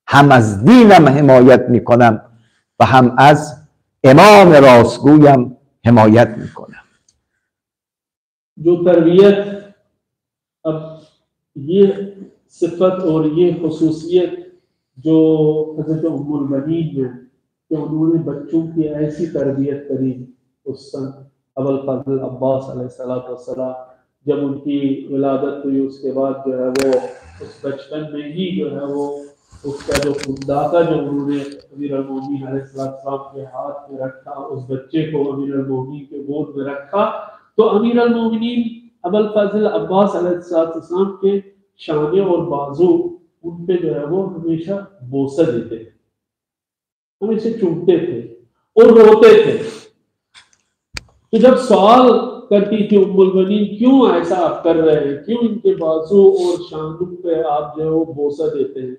هم از دینم حمایت میکنم و هم از امام راستگویم حمایت میکنم. जो तरबियत अब ये सिफत और ये खसूसियत जो हज़रत उम्मुल बनीन में कि उन्होंने बच्चों की ऐसी तरबियत करी उस सन अबुल फज़ल अब्बास अलैहिस्सलाम जब उनकी विलादत हुई उसके बाद जो है वो उस बचपन में ही जो है वो उसका जो खुदाता जो उन्होंने अमीर अल-मोमिनीन अलैहिस्सलाम के हाथ में रखा, उस बच्चे को अमीर अल-मोमिनीन के गोद में रखा, तो अमीर अल-मोमिनीन अबुल फज़ल अब्बास अलैहिस्सलाम के शाने और बाजू उन पे जो है वो हमेशा बोसा देते थे, हमेशा चूमते थे और रोते थे। तो जब सवाल करती थी उम्मुल बनीन क्यों ऐसा आप कर रहे हैं, क्यों इनके बाजू और शानों पे आप जो है वो बोसा देते हैं,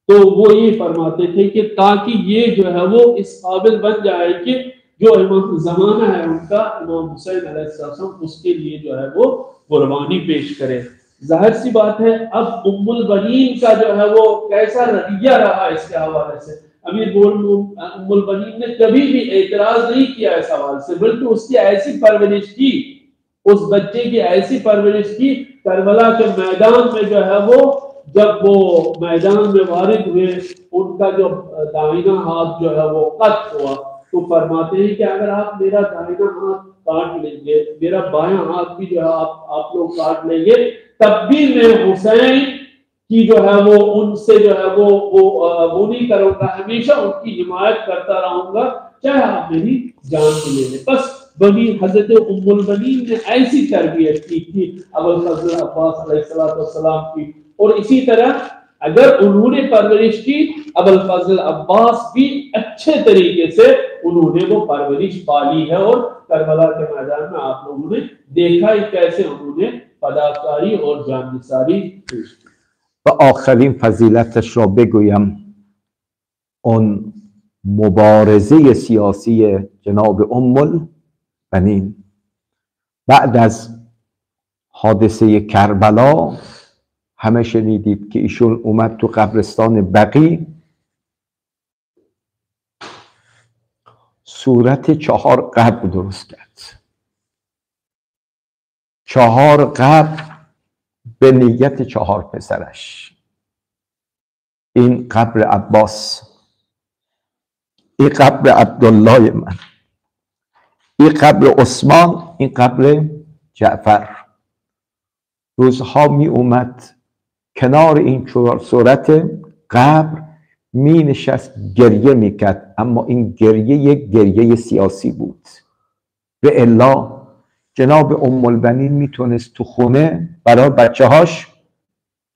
तो वो ये फरमाते थे कि ताकि ये जो है वो इस काबिल बन जाए कि जो इमाम ज़माना है उनका इमाम हुसैन अलैहिस्सलाम उसके लिए जो है वो कुर्बानी पेश करे। जाहिर सी बात है अब उम्मुल बनीन का जो है वो कैसा रवैया रहा इसके हवाले से, अमीर उम्मुल बनीन ने कभी भी एतराज नहीं किया इस हवाले से, बल्कि उसकी ऐसी परवरिश की, उस बच्चे की ऐसी परवरिश की, करबला के मैदान में जो है वो जब वो मैदान में वारिद हुए उनका जो दाहिना हाथ जो है वो कट हुआ तो फरमाते हैं कि अगर आप मेरा दाहिना हाथ काट लेंगे, मेरा बायां हाथ भी जो है आप लोग काट लेंगे, तब भी मैं हुसैन की जो है वो उनसे जो है वो नहीं करूंगा, हमेशा उनकी हिमायत करता रहूंगा चाहे आप मेरी जान भी ले लें। बस बनी हजरत उम्मुल बनीन ने ऐसी तरबियत की थी अबुल फज़ल अब्बास अलैहिस्सलाम की, और इसी तरह अगर उन्होंने परवरिश की अबुल फज़ल अब्बास भी अच्छे तरीके से उन्होंने वो परवरिश पाली है, और करबला के मैदान में आप लोगों ने देखा ही कैसे उन्होंने फदाकारी और जाननिसारी पेश की। و آخرین فضیلتش را بگویم، اون مبارزه سیاسی جناب بنین بعد از حادثه کربلا همه شنیدید که ایشون اومد تو قبرستان بقیع صورت 4 قبر درست کرد، 4 قبر به نیت 4 پسرش. این قبر عباس، این قبر عبدالله من، این قبر عثمان، این قبر جعفر. روزها می اومد کنار این 4 صورت قبر می نشست گریه می کرد، اما این گریه یک گریه سیاسی بود. به الا جناب بنین میتونست تو خونه برای بچه هاش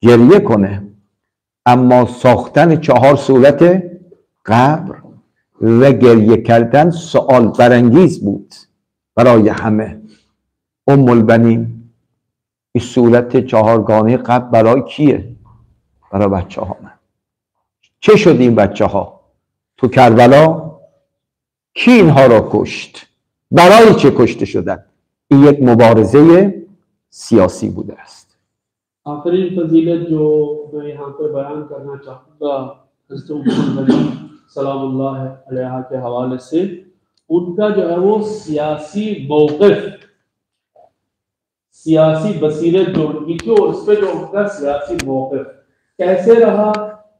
گریه کنه، اما ساختن 4 صورت قبر و گریه کردن سوال برانگیز بود برای همه. بنین این صورت 4 گانه قبر برای کیه؟ برای بچه ها. من چه شد این بچه ها تو کربلا؟ کی اینها را کشت؟ برای چه کشته شدند؟ این یک مبارزه سیاسی بوده است. आखिरी फजीलत जो मैं यहाँ पे बयान करना चाहूँगा हज़रत उम्मुल बनीन सलामुल्लाह अलैहा के हवाले से, उनका जो है वो सियासी मौक़िफ़, सियासी बसीरत जो उनकी थी और उस पर जो उनका सियासी मौक़िफ़ कैसे रहा।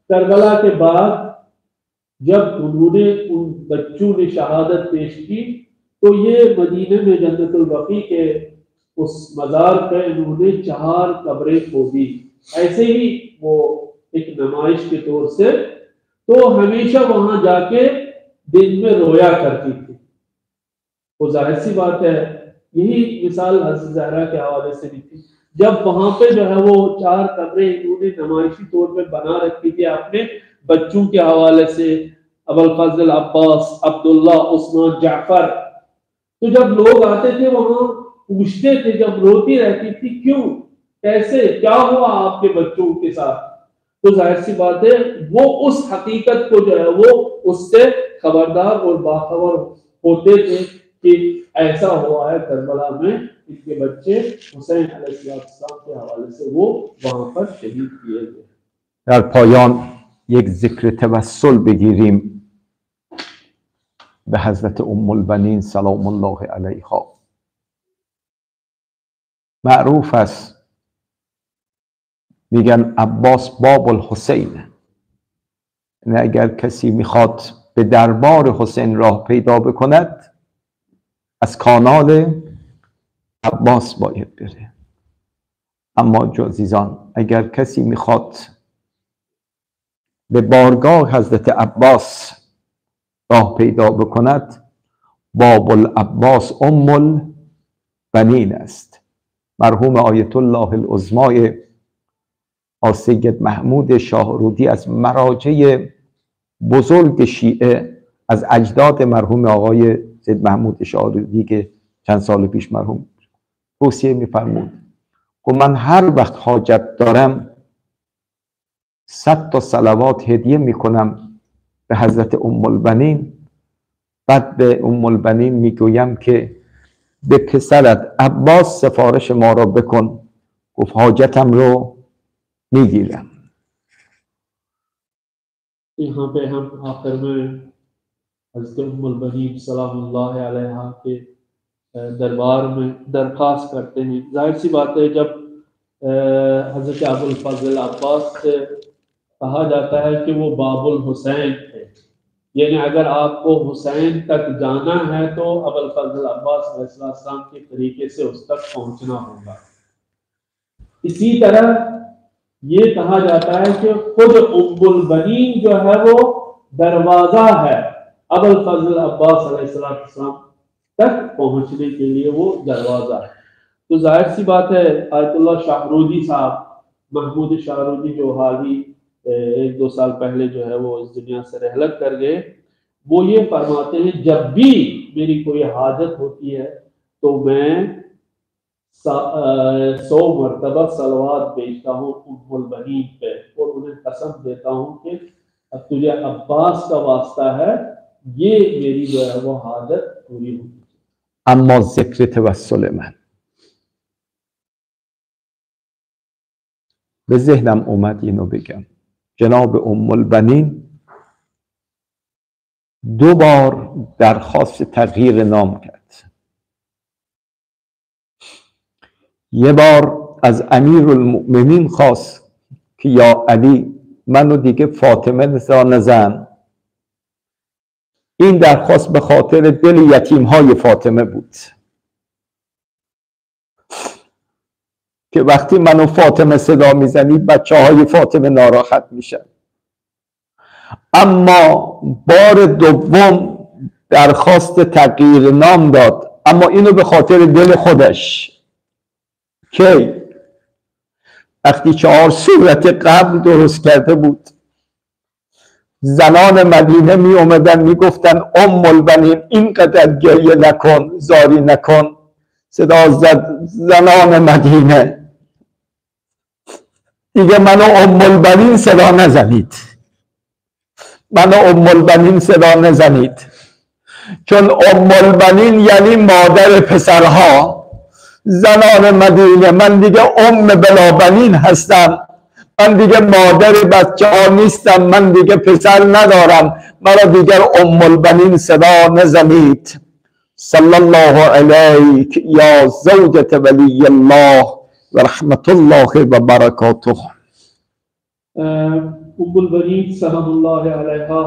करबला के बाद जब उन्होंने उन बच्चों ने शहादत पेश की तो ये मदीने में जन्नतुल बक़ी के उस मज़ार पे इन्होंने 4 कब्रें खोदी, ऐसे ही वो एक नुमाइश के तौर से, तो हमेशा वहां जाके दिन में रोया करती थी। वो जाहिर सी बात है यही मिसाल हज़रत ज़हरा के हवाले से भी थी, जब वहां पे जो है वो 4 कब्रें इन्होंने नुमाइशी तौर पे बना रखी थी अपने बच्चों के हवाले से, अबुल फज़ल अब्बास, अब्दुल्ला, उस्मान, जाफर। तो जब लोग आते थे वहां पूछते थे, जब रोती रहती थी क्यों, कैसे, क्या हुआ आपके बच्चों के साथ, तो जाहिर सी बात है वो उस हकीकत को जो है वो उससे खबरदार और बाखबर होते थे कि ऐसा हुआ है करबला में, इनके बच्चे हुसैन अलैहिस्सलाम के हवाले से वो वहां पर शहीद किए गए। در پایان یک ذکر توسل بگیریم به حضرت ام البنین سلام الله علیها. معروف است میگن عباس باب الحسین، یعنی اگر کسی میخواد به دربار حسین راه پیدا بکند از کانال عباس باید بره. اما عزیزان اگر کسی میخواد به بارگاه حضرت عباس راه پیدا بکند باب العباس ام البنین است. مرحوم آیت الله العظمای سید محمود شاهرودی از مراجع بزرگ شیعه، از اجداد مرحوم آقای سید محمود شاهرودی که چند سال پیش مرحوم توصیه می‌فرمود و من هر وقت حاجت دارم 100 تا صلوات هدیه میکنم به حضرت ام البنین. بعد به ام البنین میگویم که به پسرت عباس سفارش ما را بکن، گفت حاجتم رو میگیرم. यहाँ पे हम आखिर में हज़रत उम्म अल-बनीन सलामुल्लाह अलैहा के दरबार में दरख्वास्त करते हैं। जाहिर सी बात है जब हज़रत अबुल फज़ल अब्बास से कहा जाता है कि वो बाबुल हुसैन थे, यानी अगर आपको हुसैन तक जाना है तो अबुल फज़ल अब्बास अलैहिस्सलाम के तरीके से उस तक पहुंचना होगा। इसी तरह ये कहा जाता है कि खुद उम्मुल बनीन जो है वो दरवाजा है अबुल फज़ल अब्बास अलैहिस्सलाम तक पहुंचने के लिए, वो दरवाजा है। तो जाहिर सी बात है आयतुल्लाह शाहरूदी साहब, महमूद शाहरूदी जो हाल ही 1-2 साल पहले जो है वो इस दुनिया से रहलत कर गए, वो ये फरमाते हैं जब भी मेरी कोई हाजत होती है तो मैं 100 मरतबा सलवात भेजता हूँ उम्मुल बनीन पे और उन्हें कसम देता हूँ कि अब तुझे अब्बास का वास्ता है, ये मेरी जो है वो हाजत पूरी होगी। اما ذکر توسل من به ذهنم اومد اینو بگم. جناب ام البنین 2 بار درخواست تغییر نام کرد. یه بار از امیرالمؤمنین خواست که یا علی منو دیگه فاطمه نزن. این درخواست به خاطر دل یتیم‌های فاطمه بود که وقتی منو فاطمه صدا میزنی بچه‌های فاطمه ناراحت میشن. اما بار دوم درخواست تغییر نام داد، اما اینو به خاطر دل خودش. که وقتی 4 صورت قبل درست کرده بود زنان مدینه می اومدن می گفتن ام البنین اینقدر گریه نکن، زاری نکن. صدا زد زنان مدینه دیگه منو ام البنین صدا نزنید، منو ام البنین صدا نزنید، چون ام البنین یعنی مادر پسرها. زنان مدینه من دیگه ام بلابنین هستم، من دیگه مادر بچه ها نیستم، من دیگه پسر ندارم، مرا دیگر ام البنین صدا نزنید. صلی الله علیک یا زوجة ولی الله و رحمت الله و برکاته. ام البنین सलाम अल्लाह अलैहा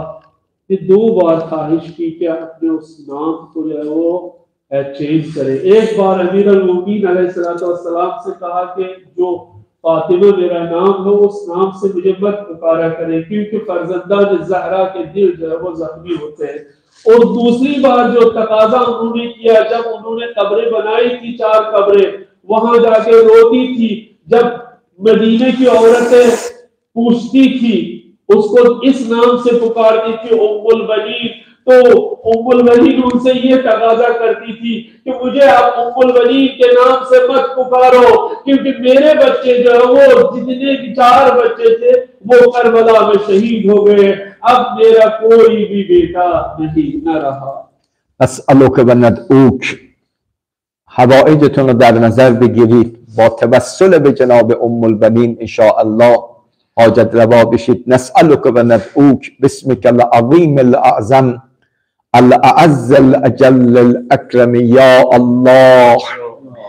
ने 2 बार ख्वाहिश की कि अपने उस नाम को जो है वो चेंज करे। एक बार अमीर अल-मोमिनीन अलैहिस्सलाम से कहा कि जो फातिमा मेरा नाम है उस नाम से मुझे मत पुकारा करे क्योंकि फरजंदान ज़हरा के दिल जो है वो जख्मी होते हैं। और दूसरी बार जो तकाजा उन्होंने किया जब उन्होंने कब्रें बनाई थी 4 कब्रें, वहां जाके रोती थी, जब मदीने की औरतें पूछती थी उसको इस नाम से पुकारती थी उम्मुल बनीन, तो उम्मुल बनीन उनसे ये तकाजा करती थी कि मुझे आप उम्मुल बनीन के नाम से मत पुकारो क्योंकि मेरे बच्चे जो है वो जितने 4 बच्चे थे वो करबला में शहीद हो गए, अब मेरा कोई भी बेटा नहीं न रहा। نسألک و ندعوک، حوائجتون رو در نظر بگیرید، با توسل به جناب ام البنین انشاءالله حاجت روا بشید. نسألک و ندعوک بسمک العظیم الاعظم الاعز الاجل الاکرم یا الله.